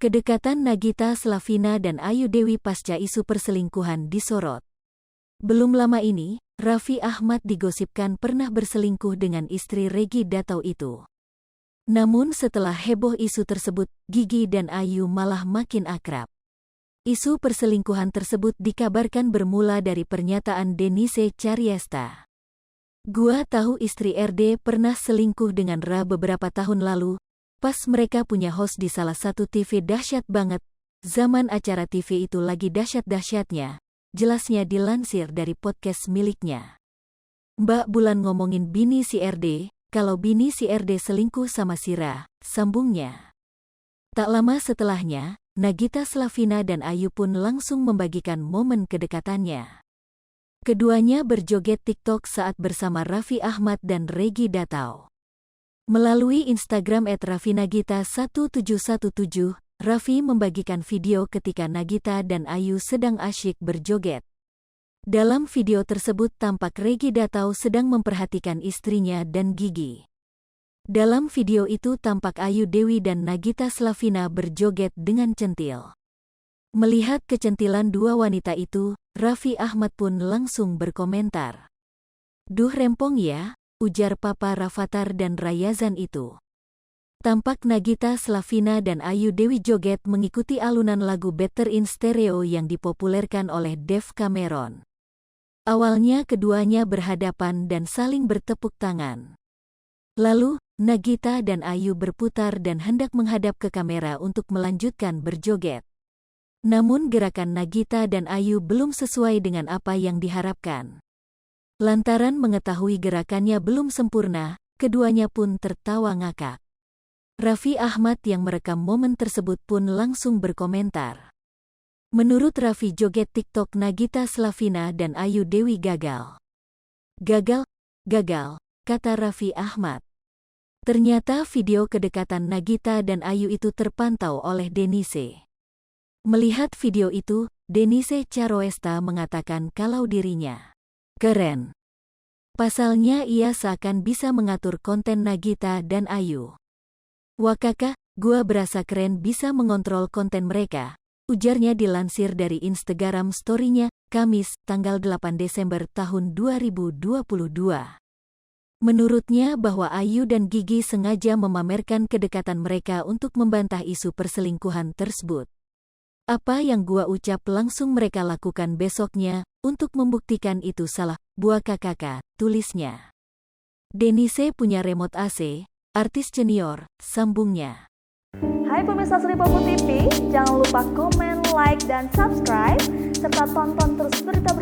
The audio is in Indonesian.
Kedekatan Nagita Slavina dan Ayu Dewi pasca isu perselingkuhan disorot. Belum lama ini, Raffi Ahmad digosipkan pernah berselingkuh dengan istri Reggy Datau itu. Namun setelah heboh isu tersebut, Gigi dan Ayu malah makin akrab. Isu perselingkuhan tersebut dikabarkan bermula dari pernyataan Denise Caryesta. "Gua tahu istri RD pernah selingkuh dengan Ra beberapa tahun lalu, pas mereka punya host di salah satu TV dahsyat banget. Zaman acara TV itu lagi dahsyat-dahsyatnya," jelasnya dilansir dari podcast miliknya. "Mbak Bulan ngomongin bini si RD, kalau bini si RD selingkuh sama si Ra," sambungnya. Tak lama setelahnya, Nagita Slavina dan Ayu pun langsung membagikan momen kedekatannya. Keduanya berjoget TikTok saat bersama Raffi Ahmad dan Reggy Datau. Melalui Instagram @raffinagita1717, Raffi membagikan video ketika Nagita dan Ayu sedang asyik berjoget. Dalam video tersebut tampak Reggy Datau sedang memperhatikan istrinya dan Gigi. Dalam video itu tampak Ayu Dewi dan Nagita Slavina berjoget dengan centil. Melihat kecentilan dua wanita itu, Raffi Ahmad pun langsung berkomentar. "Duh rempong ya," ujar Papa Rafathar dan Rayazan itu. Tampak Nagita Slavina dan Ayu Dewi joget mengikuti alunan lagu Better in Stereo yang dipopulerkan oleh Dave Cameron. Awalnya keduanya berhadapan dan saling bertepuk tangan. Lalu, Nagita dan Ayu berputar dan hendak menghadap ke kamera untuk melanjutkan berjoget. Namun gerakan Nagita dan Ayu belum sesuai dengan apa yang diharapkan. Lantaran mengetahui gerakannya belum sempurna, keduanya pun tertawa ngakak. Raffi Ahmad yang merekam momen tersebut pun langsung berkomentar. Menurut Raffi, joget TikTok Nagita Slavina dan Ayu Dewi gagal. "Gagal, kata Raffi Ahmad. Ternyata video kedekatan Nagita dan Ayu itu terpantau oleh Denise. Melihat video itu, Denise Caryesta mengatakan kalau dirinya keren. Pasalnya ia seakan bisa mengatur konten Nagita dan Ayu. "Wah kakak, gua berasa keren bisa mengontrol konten mereka," ujarnya dilansir dari Instagram story-nya, Kamis, tanggal 8 Desember tahun 2022. Menurutnya bahwa Ayu dan Gigi sengaja memamerkan kedekatan mereka untuk membantah isu perselingkuhan tersebut. "Apa yang gua ucap langsung mereka lakukan besoknya, untuk membuktikan itu salah, buah kakak," tulisnya. "Denise punya remote AC, artis senior," sambungnya. Hai pemirsa Sri Popo TV, jangan lupa komen, like, dan subscribe, serta tonton terus berita